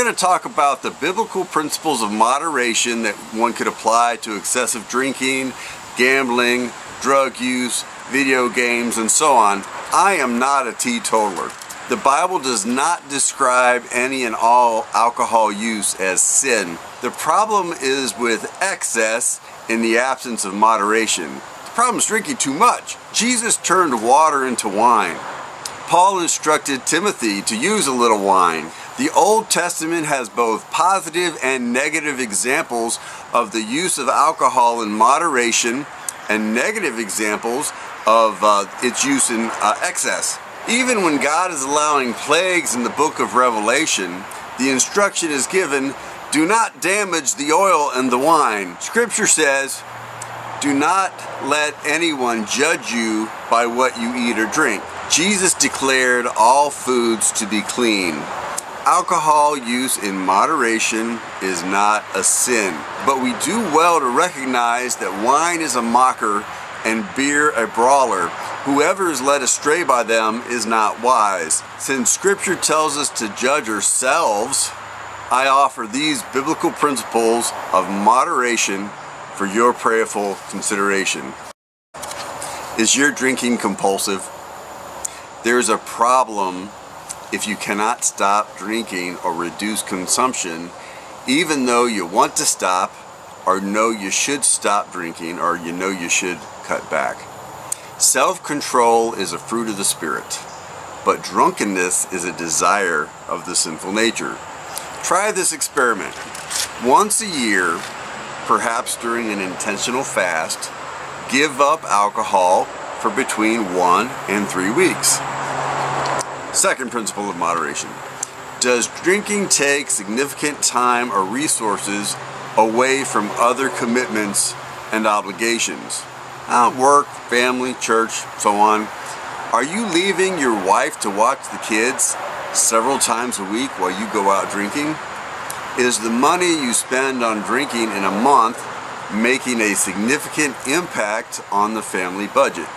going to talk about the biblical principles of moderation that one could apply to excessive drinking, gambling, drug use, video games, and so on. I am not a teetotaler. The Bible does not describe any and all alcohol use as sin. The problem is with excess in the absence of moderation. The problem is drinking too much. Jesus turned water into wine. Paul instructed Timothy to use a little wine. The Old Testament has both positive and negative examples of the use of alcohol in moderation and negative examples of its use in excess. Even when God is allowing plagues in the book of Revelation, the instruction is given, do not damage the oil and the wine. Scripture says, do not let anyone judge you by what you eat or drink. Jesus declared all foods to be clean. Alcohol use in moderation is not a sin, but we do well to recognize that wine is a mocker and beer a brawler. Whoever is led astray by them is not wise. Since Scripture tells us to judge ourselves, I offer these biblical principles of moderation for your prayerful consideration. Is your drinking compulsive? There's a problem if you cannot stop drinking or reduce consumption, even though you want to stop or know you should stop drinking or you know you should cut back. Self-control is a fruit of the Spirit, but drunkenness is a desire of the sinful nature. Try this experiment. Once a year, perhaps during an intentional fast, give up alcohol for between 1 and 3 weeks. Second principle of moderation. Does drinking take significant time or resources away from other commitments and obligations? Work, family, church, so on. Are you leaving your wife to watch the kids several times a week while you go out drinking? Is the money you spend on drinking in a month making a significant impact on the family budget?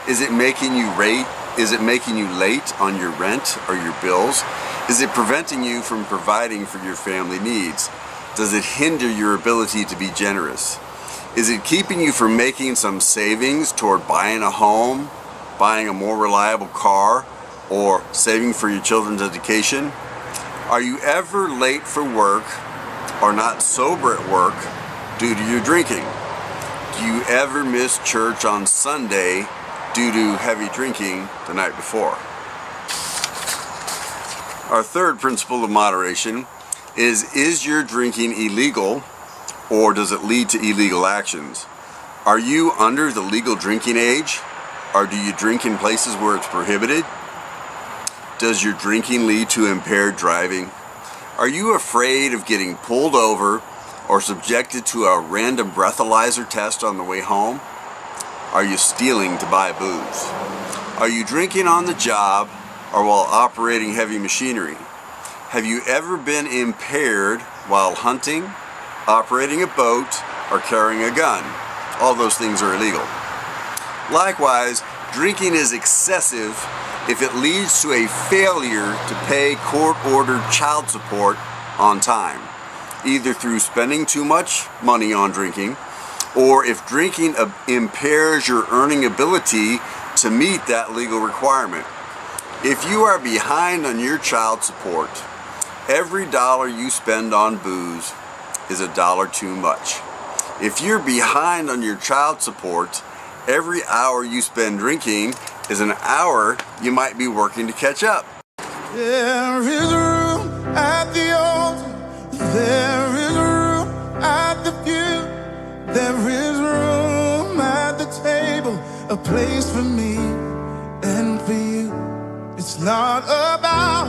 Is it making you late on your rent or your bills? Is it preventing you from providing for your family needs? Does it hinder your ability to be generous? Is it keeping you from making some savings toward buying a home, buying a more reliable car, or saving for your children's education? Are you ever late for work or not sober at work due to your drinking? Do you ever miss church on Sunday due to heavy drinking the night before? Our third principle of moderation is your drinking illegal, or does it lead to illegal actions? Are you under the legal drinking age, or do you drink in places where it's prohibited? Does your drinking lead to impaired driving? Are you afraid of getting pulled over or subjected to a random breathalyzer test on the way home? Are you stealing to buy booze? Are you drinking on the job or while operating heavy machinery? Have you ever been impaired while hunting, operating a boat, or carrying a gun? All those things are illegal. Likewise, drinking is excessive if it leads to a failure to pay court-ordered child support on time, either through spending too much money on drinking, or if drinking impairs your earning ability to meet that legal requirement. If you are behind on your child support, every dollar you spend on booze is $1 too much. If you're behind on your child support, every hour you spend drinking is an hour you might be working to catch up. There is room at the altar. There is room at the pew. There is room at the table. A place for me and for you. It's not about